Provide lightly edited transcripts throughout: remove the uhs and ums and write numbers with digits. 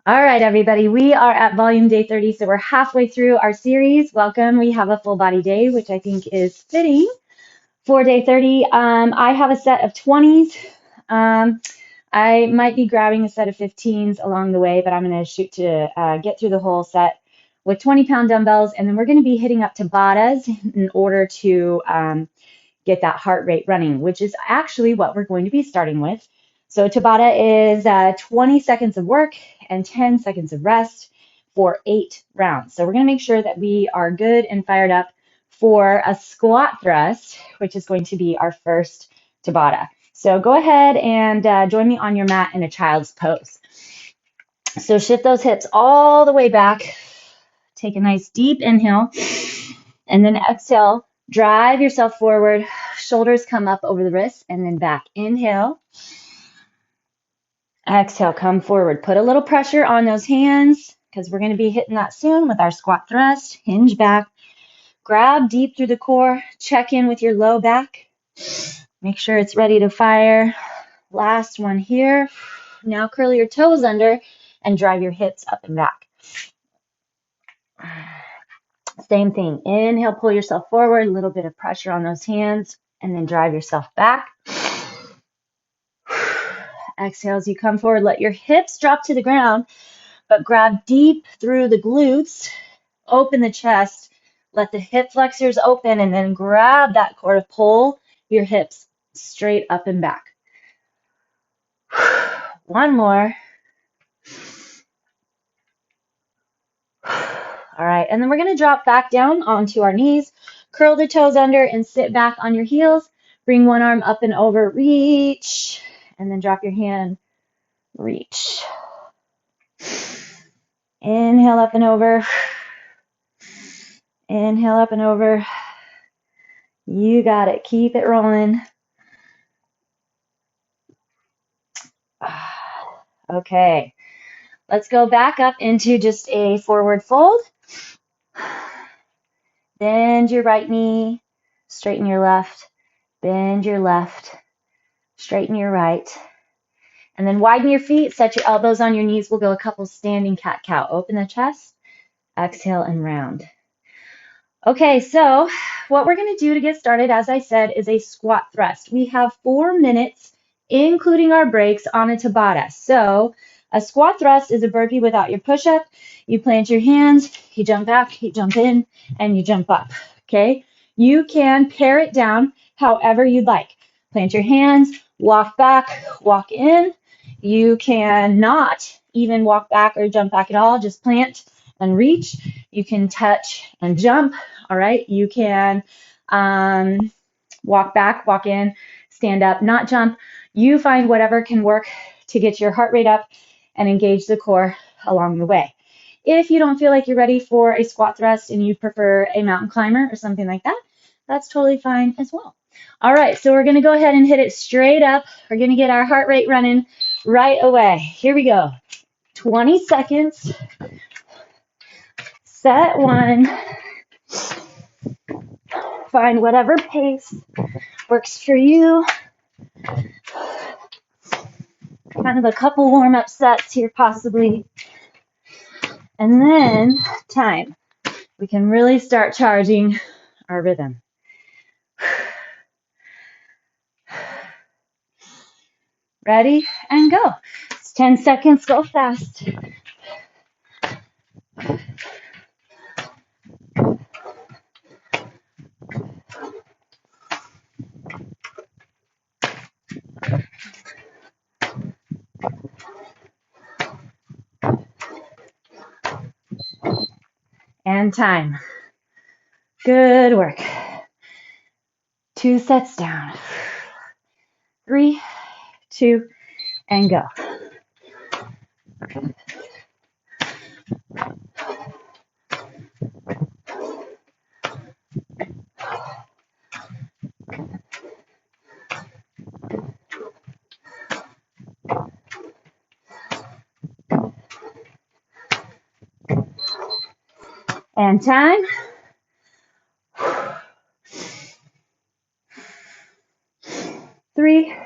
All right, everybody, we are at volume day 30, so we're halfway through our series. Welcome. We have a full body day, which I think is fitting for day 30. I have a set of 20s. I might be grabbing a set of 15s along the way, but I'm going to shoot to get through the whole set with 20-pound dumbbells, and then we're going to be hitting up Tabattas in order to get that heart rate running, which is actually what we're going to be starting with. So Tabatta is 20 seconds of work and 10 seconds of rest for 8 rounds. So we're going to make sure that we are good and fired up for a squat thrust, which is going to be our first Tabatta. So go ahead and join me on your mat in a child's pose. So shift those hips all the way back. Take a nice deep inhale and then exhale. Drive yourself forward. Shoulders come up over the wrists and then back. Inhale. Exhale, come forward. Put a little pressure on those hands because we're going to be hitting that soon with our squat thrust. Hinge back. Grab deep through the core. Check in with your low back. Make sure it's ready to fire. Last one here. Now curl your toes under and drive your hips up and back. Same thing. Inhale, pull yourself forward. A little bit of pressure on those hands and then drive yourself back. Exhale as you come forward. Let your hips drop to the ground, but grab deep through the glutes. Open the chest. Let the hip flexors open and then grab that core to pull your hips straight up and back. One more. All right, and then we're going to drop back down onto our knees. Curl the toes under and sit back on your heels. Bring one arm up and over. Reach, and then drop your hand. Reach. Inhale up and over. Inhale up and over. You got it. Keep it rolling. Okay. Let's go back up into just a forward fold. Bend your right knee. Straighten your left. Bend your left. Straighten your right. And then widen your feet. Set your elbows on your knees. We'll go a couple standing cat-cow. Open the chest. Exhale and round. Okay, so what we're going to do to get started, as I said, is a squat thrust. We have 4 minutes, including our breaks, on a Tabata. So a squat thrust is a burpee without your push-up. You plant your hands, you jump back, you jump in, and you jump up. Okay? You can pare it down however you'd like. Plant your hands, walk back, walk in. You can not even walk back or jump back at all. Just plant and reach. You can touch and jump. All right. You can walk back, walk in, stand up, not jump. You find whatever can work to get your heart rate up and engage the core along the way. If you don't feel like you're ready for a squat thrust and you prefer a mountain climber or something like that, that's totally fine as well. All right, so we're going to go ahead and hit it straight up. We're going to get our heart rate running right away. Here we go. 20 seconds. Set one. Find whatever pace works for you. Kind of a couple warm-up sets here possibly. And then time. We can really start charging our rhythm. Ready and go. It's 10 seconds, go fast. And time. Good work. 2 sets down. 3, 2, and go. And time. 3,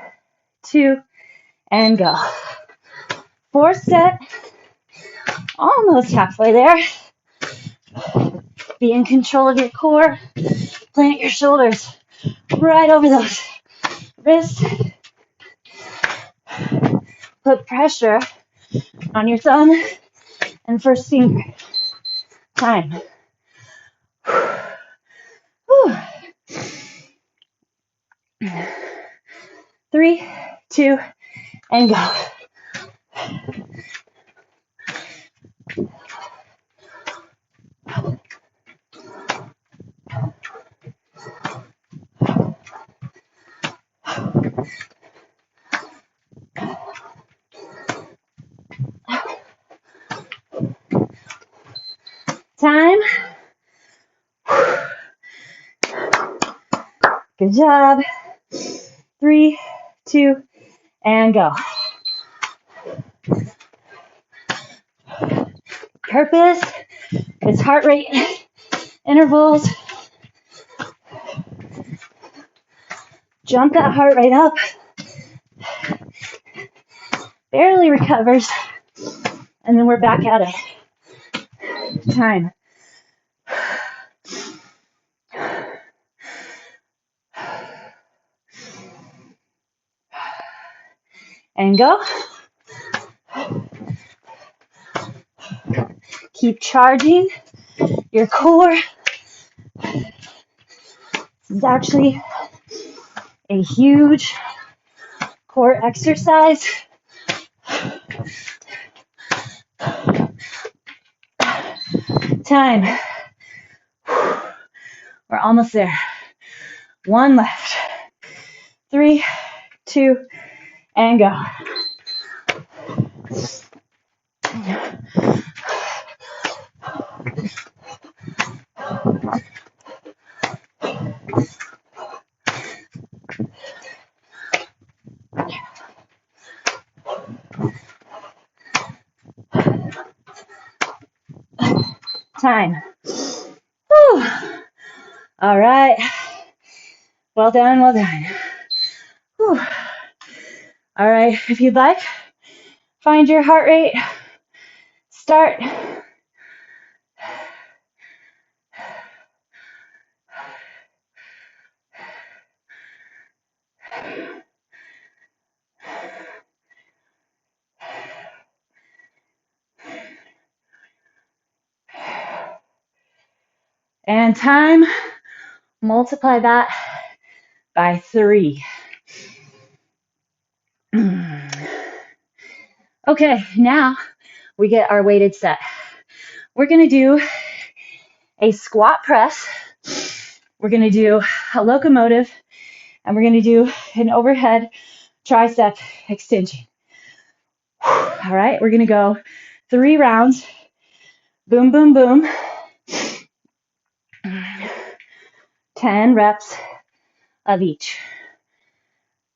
2, and go. 4th set. Almost halfway there. Be in control of your core. Plant your shoulders right over those wrists. Put pressure on your thumb and first finger. Time. Whew. 3, 2, and go. Time. Good job. 3, 2, and go. Purpose is heart rate intervals. Jump that heart rate up. Barely recovers. And then we're back at it. Time. And go. Keep charging your core. This is actually a huge core exercise. Time. We're almost there. One left. 3, 2, and go. Time. Whew. All right. Well done, well done. Whew. All right, if you'd like, find your heart rate. Start. And time, multiply that by 3. Okay, now we get our weighted set. We're going to do a squat press. We're going to do a locomotive, and we're going to do an overhead tricep extension. All right, we're going to go 3 rounds. Boom, boom, boom. 10 reps of each.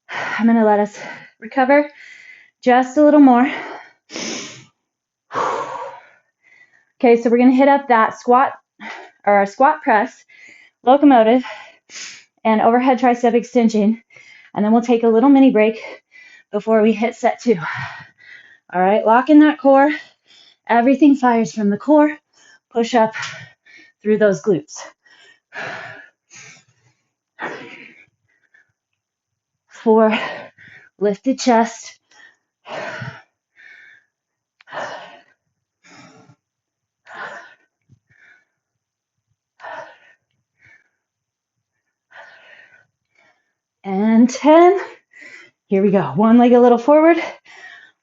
I'm going to let us recover just a little more. Okay, so we're going to hit up that squat or our squat press, locomotive, and overhead tricep extension, and then we'll take a little mini break before we hit set 2. All right, lock in that core. Everything fires from the core. Push up through those glutes. 4, lifted chest. And 10. Here we go. One leg a little forward,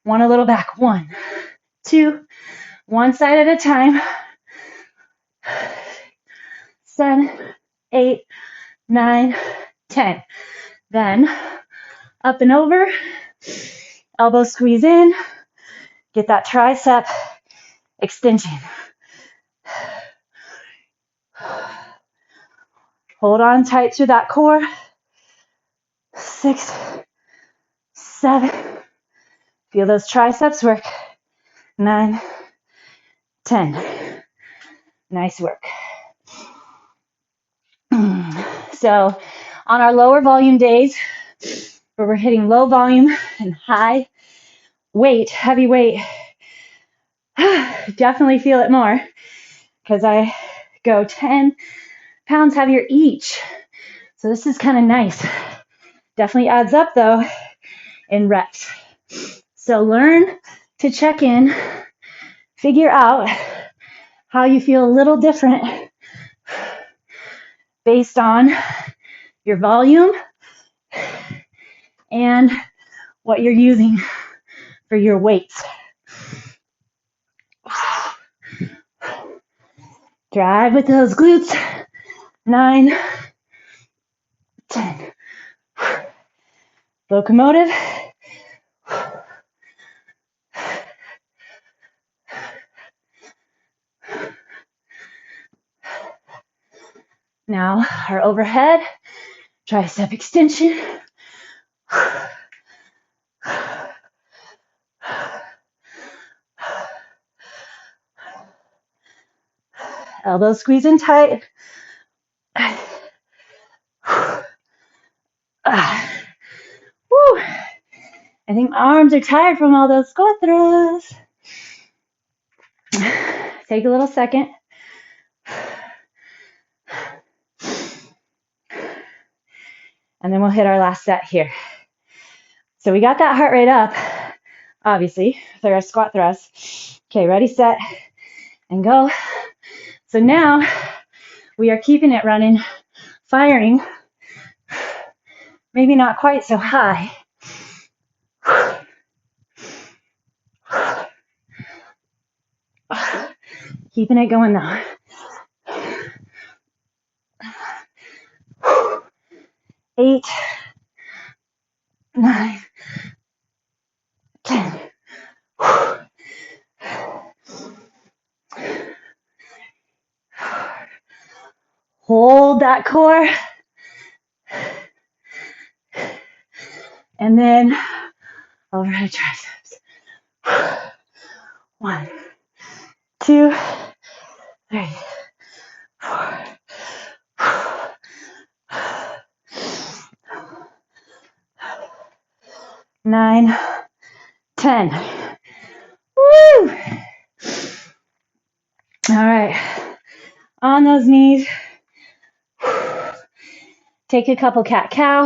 one a little back. 1, 2, one side at a time. 7, 8, 9, 10. Then up and over, elbow squeeze in, get that tricep extension. Hold on tight to that core. 6, 7. Feel those triceps work. 9, 10. Nice work. So on our lower volume days, where we're hitting low volume and high weight, heavy weight, Definitely feel it more because I go 10 pounds heavier each. So this is kind of nice. Definitely adds up though in reps. So learn to check in, figure out how you feel a little different based on your volume and what you're using for your weights. Drive with those glutes. 9, 10. Locomotive. Now our overhead, tricep extension. Elbows squeeze in tight. Woo. I think my arms are tired from all those squat throws. Take a little second. And then we'll hit our last set here. So we got that heart rate up, obviously, with our squat thrusts. Okay, ready, set, and go. So now we are keeping it running, firing, maybe not quite so high. Keeping it going though. 8, 9, 10. Hold that core. And then overhead triceps. 1, 2, 3, 4. 9, 10. Woo! All right. On those knees. Take a couple cat-cow.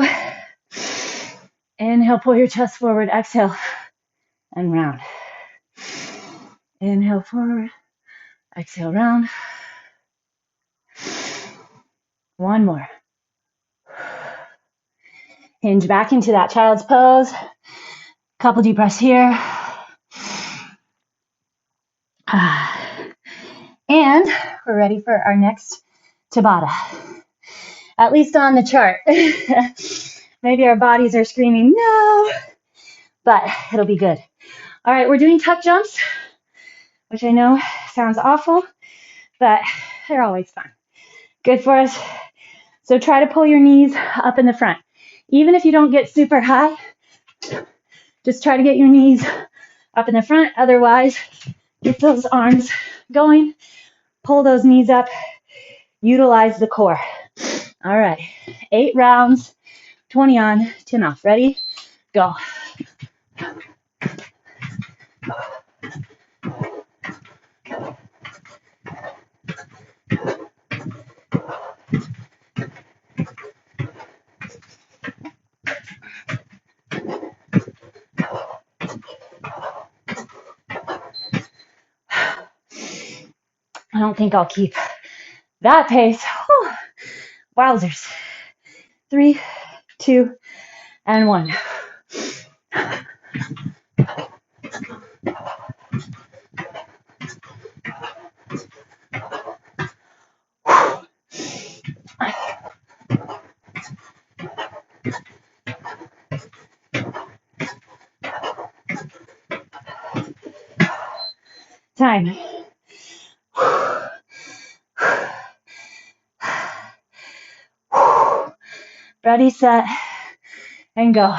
Inhale, pull your chest forward. Exhale, and round. Inhale, forward. Exhale, round. One more. Hinge back into that child's pose. Couple deep breaths here. And we're ready for our next Tabatta. At least on the chart. Maybe our bodies are screaming, no, but it'll be good. All right, we're doing tuck jumps, which I know sounds awful, but they're always fun. Good for us. So try to pull your knees up in the front. Even if you don't get super high, just try to get your knees up in the front. Otherwise, get those arms going. Pull those knees up. Utilize the core. All right, 8 rounds, 20 on, 10 off. Ready? Go. I don't think I'll keep that pace. Whew. Wowzers. 3, 2, and 1. Time. Ready, set, and go.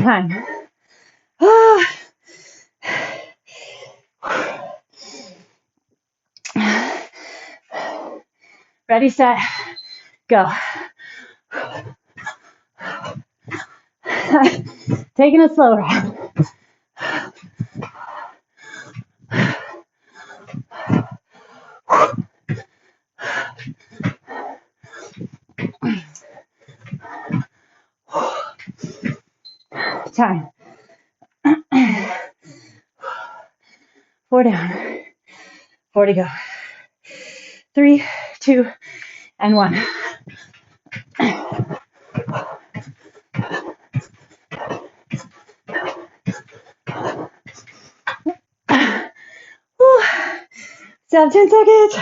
Time. Ah. Ready, set, go. Taking it slower. Time. 4 down. 4 to go. 3, 2, and 1. Whew. Still have 10 seconds.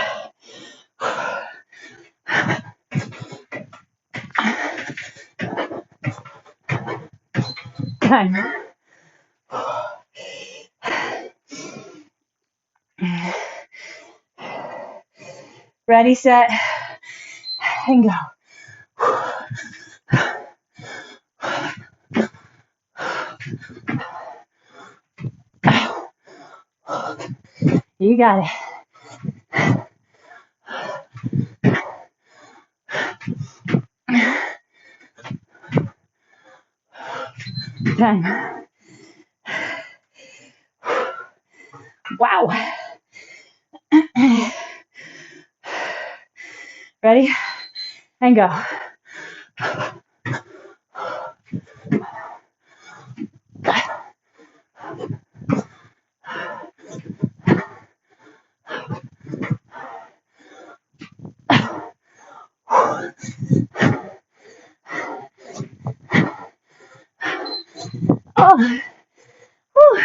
Time. Ready, set, and go. You got it. Time. Wow. Ready, and go. Oh. Whew.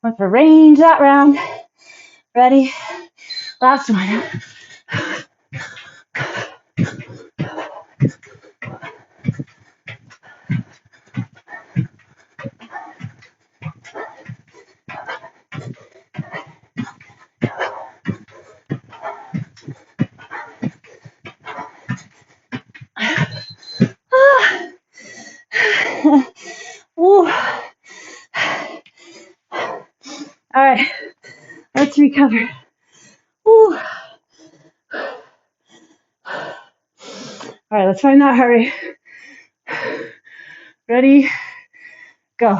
Went for range that round. Ready? Last one. Ooh. All right, let's recover. Ooh. All right, let's find that heart rate. Ready, go.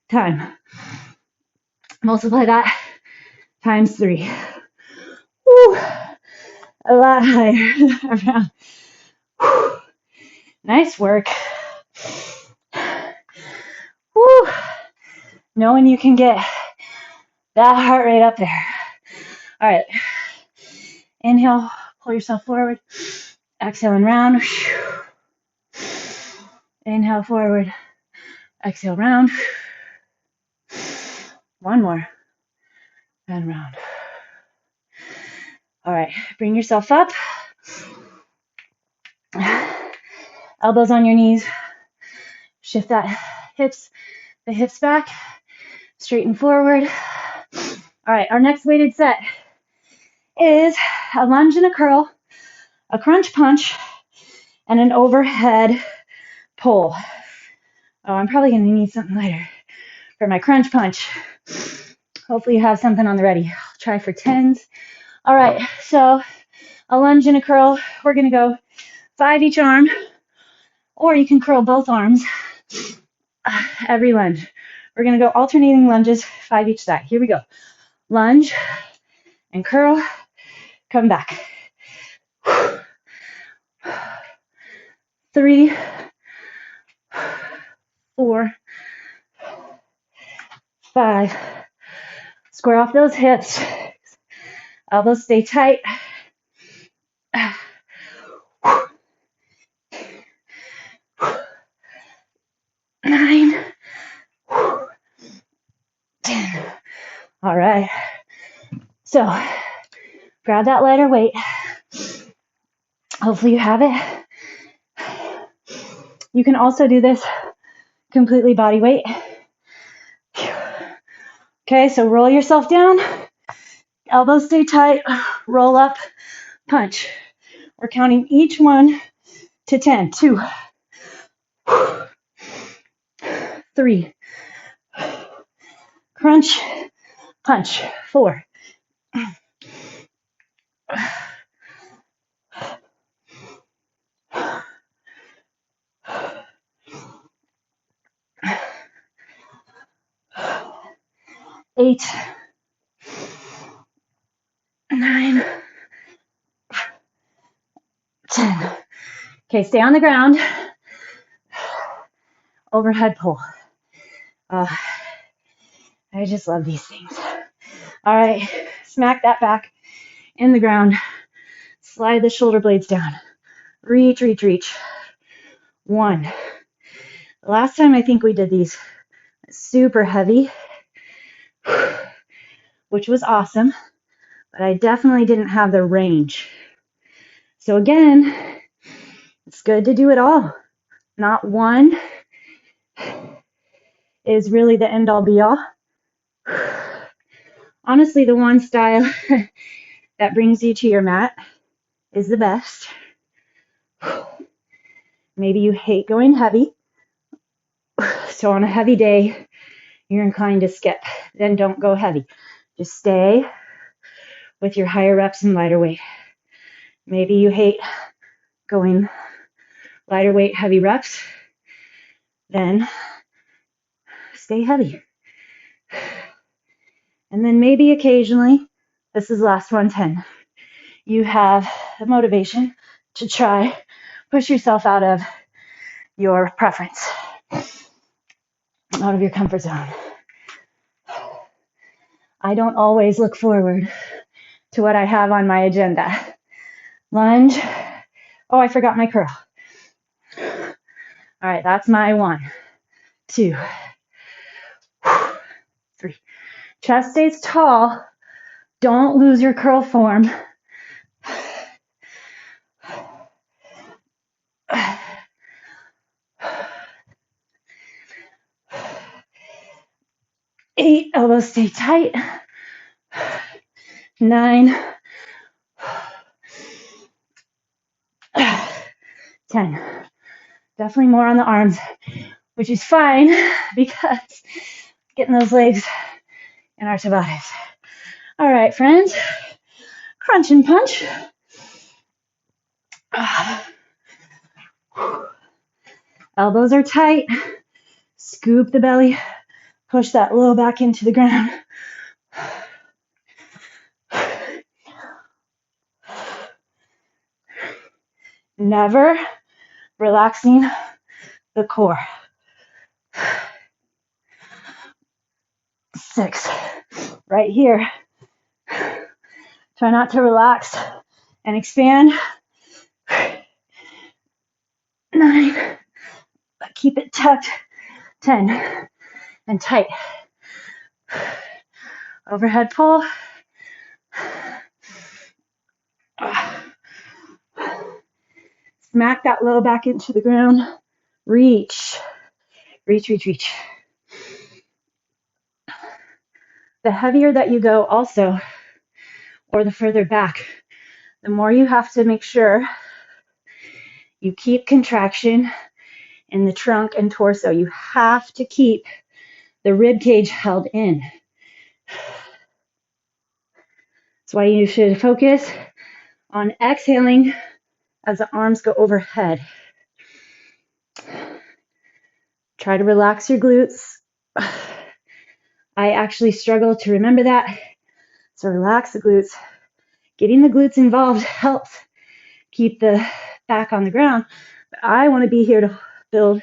Time. Multiply that times 3. Woo. A lot higher around. Woo. Nice work. Woo. Knowing you can get that heart rate up there. All right. Inhale, pull yourself forward. Exhale and round. Inhale forward. Exhale round. One more. And round. All right. Bring yourself up. Elbows on your knees. Shift the hips back. Straighten forward. All right. Our next weighted set is a lunge and a curl, a crunch punch, and an overhead pull. Oh, I'm probably going to need something lighter for my crunch punch. Hopefully you have something on the ready. I'll try for 10s. All right, so a lunge and a curl. We're going to go 5 each arm, or you can curl both arms every lunge. We're going to go alternating lunges, 5 each side. Here we go. Lunge and curl. Come back. 3, 4, 5. Square off those hips. Elbows stay tight. 9, 10. All right. So Grab that lighter weight. Hopefully you have it. You can also do this completely body weight. Okay, so roll yourself down. Elbows stay tight. Roll up, punch. We're counting each one to 10. 2, 3. Crunch, punch. 4. 8, 9, 10. Okay, stay on the ground. Overhead pull. I just love these things. All right, smack that back in the ground. Slide the shoulder blades down. Reach, reach, reach. 1. Last time I think we did these super heavy, which was awesome, but I definitely didn't have the range. So again, it's good to do it all. Not one is really the end all be all. Honestly, the one style that brings you to your mat is the best. Maybe you hate going heavy, so on a heavy day, you're inclined to skip. Then don't go heavy. Just stay with your higher reps and lighter weight. Maybe you hate going lighter weight, heavy reps. Then stay heavy. And then maybe occasionally, this is last 110, you have the motivation to try push yourself out of your preference, out of your comfort zone. I don't always look forward to what I have on my agenda. Lunge. Oh, I forgot my curl. All right, that's my 1, 2, 3. Chest stays tall. Don't lose your curl form. 8, elbows stay tight. 9, 10. Definitely more on the arms, which is fine because getting those legs in our Tabattas. All right, friends. Crunch and punch. Elbows are tight. Scoop the belly. Push that low back into the ground. Never relaxing the core. 6. Right here. Try not to relax and expand. 9. But keep it tucked. 10. And tight. Overhead pull. Smack that low back into the ground. Reach. Reach, reach, reach. The heavier that you go also, or the further back, the more you have to make sure you keep contraction in the trunk and torso. You have to keep the rib cage held in. That's why you should focus on exhaling as the arms go overhead. Try to relax your glutes. I actually struggle to remember that. So relax the glutes. Getting the glutes involved helps keep the back on the ground. But I want to be here to build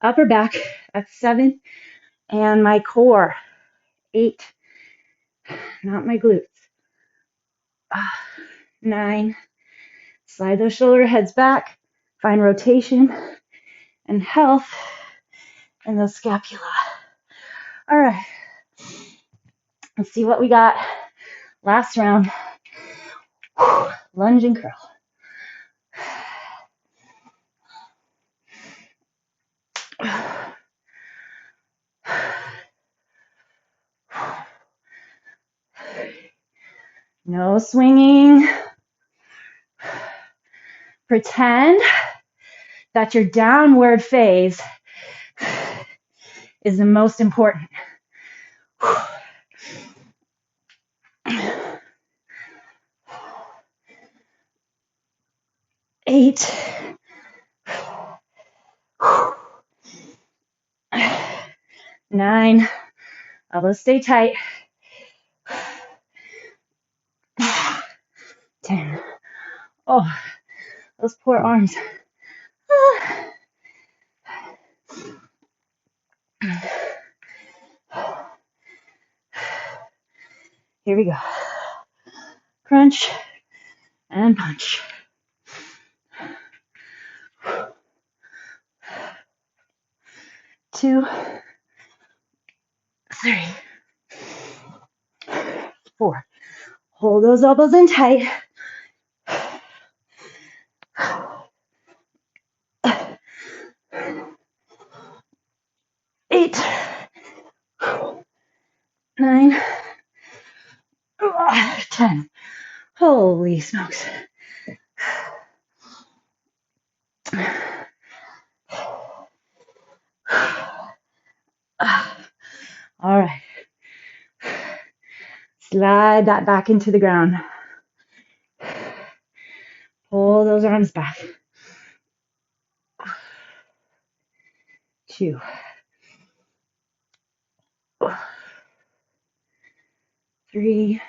upper back at 7 and my core 8, not my glutes. 9. Slide those shoulder heads back. Find rotation and health in the scapula. All right. Let's see what we got. Last round. Lunge and curl. No swinging. Pretend that your downward phase is the most important. 8, 9, elbows stay tight. 10. Oh, those poor arms. Here we go. Crunch and punch. 2, 3, 4. Hold those elbows in tight. 8, 9, 10. Holy smokes. All right. Slide that back into the ground. Pull those arms back. 2, 3,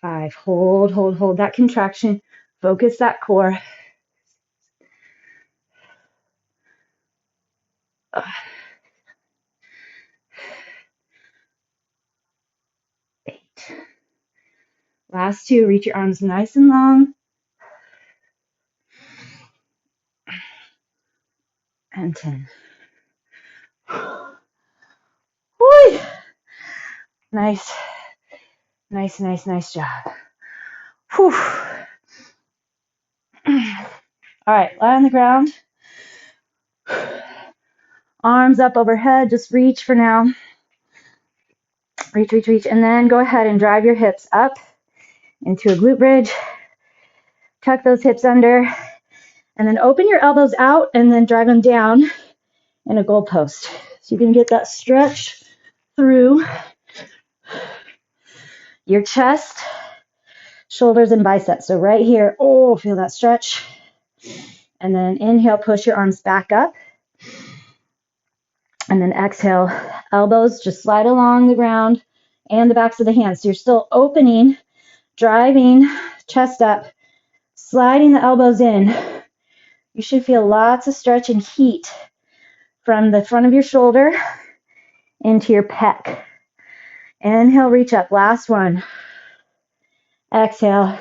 5. Hold that contraction. Focus that core. 8. Last 2. Reach your arms nice and long. And 10. Woo! Nice job. Whew. All right, lie on the ground. Arms up overhead, just reach for now. Reach, and then go ahead and drive your hips up into a glute bridge. Tuck those hips under, and then open your elbows out and then drive them down in a goal post. So you can get that stretch through your chest, shoulders, and biceps. So right here, oh, feel that stretch. And then inhale, push your arms back up. And then exhale, elbows just slide along the ground and the backs of the hands. So you're still opening, driving, chest up, sliding the elbows in. You should feel lots of stretch and heat from the front of your shoulder into your pec. Inhale, reach up. Last one. Exhale.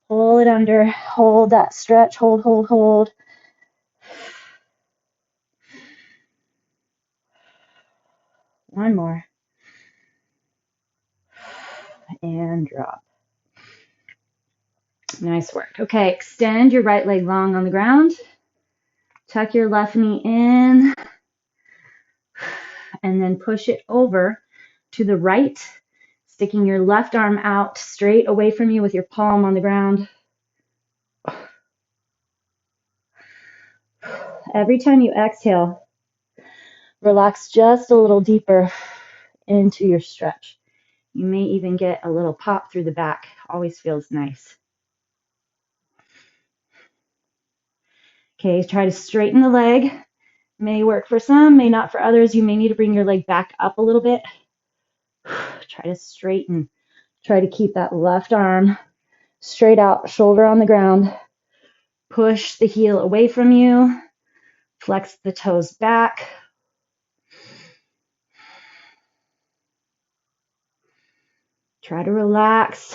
Pull it under. Hold that stretch. Hold. One more. And drop. Nice work. Okay, extend your right leg long on the ground. Tuck your left knee in. And then push it over to the right, sticking your left arm out straight away from you with your palm on the ground. Every time you exhale, relax just a little deeper into your stretch. You may even get a little pop through the back. Always feels nice. Okay, try to straighten the leg. May work for some, may not for others. You may need to bring your leg back up a little bit. Try to straighten. Try to keep that left arm straight out, shoulder on the ground. Push the heel away from you. Flex the toes back. Try to relax.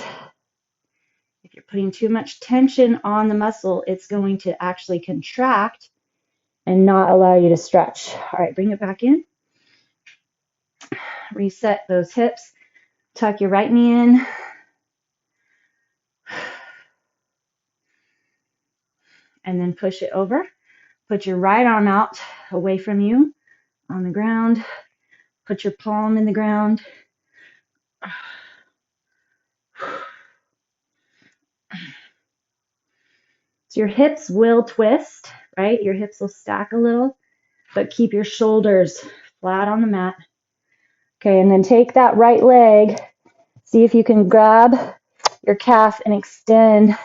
If you're putting too much tension on the muscle, it's going to actually contract and not allow you to stretch. All right, bring it back in. Reset those hips. Tuck your right knee in. And then push it over. Put your right arm out away from you on the ground. Put your palm in the ground. So your hips will twist, right? Your hips will stack a little, but keep your shoulders flat on the mat. Okay, and then take that right leg. See if you can grab your calf and extend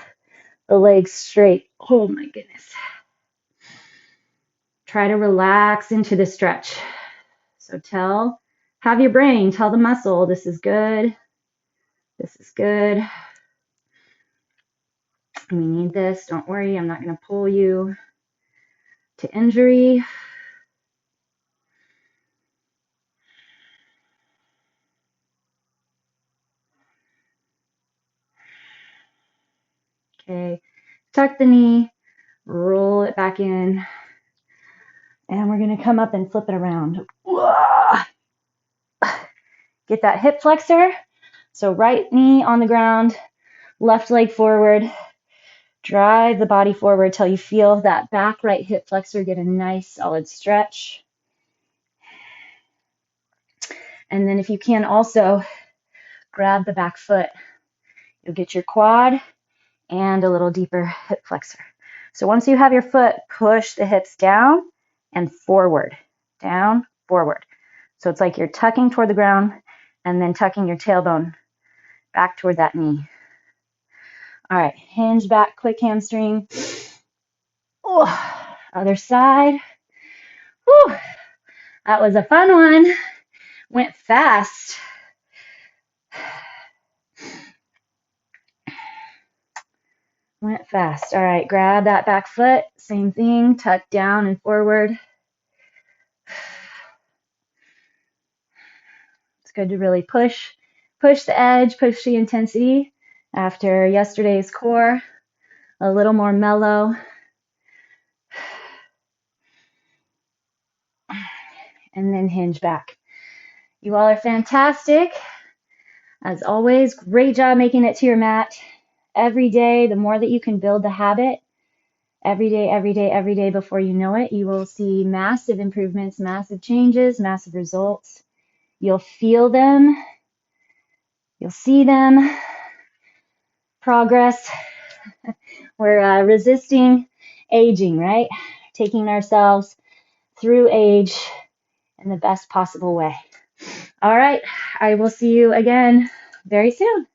the leg straight. Oh my goodness. Try to relax into the stretch. So have your brain tell the muscle, this is good. This is good. We need this. Don't worry, I'm not going to pull you to injury. Okay, tuck the knee, roll it back in, and we're going to come up and flip it around. Get that hip flexor. So right knee on the ground, left leg forward. Drive the body forward till you feel that back right hip flexor get a nice solid stretch. And then if you can also grab the back foot, you'll get your quad and a little deeper hip flexor. So once you have your foot, push the hips down and forward, down, forward. So it's like you're tucking toward the ground and then tucking your tailbone back toward that knee. All right, hinge back, quick hamstring. Oh, other side. Whew, that was a fun one. Went fast. Went fast. All right, grab that back foot. Same thing, tuck down and forward. It's good to really push the edge, push the intensity. After yesterday's core, a little more mellow. And then hinge back. You all are fantastic. As always, great job making it to your mat. Every day, the more that you can build the habit, every day before you know it, you will see massive improvements, massive changes, massive results. You'll feel them. You'll see them. Progress. We're resisting aging, right? Taking ourselves through age in the best possible way. All right. I will see you again very soon.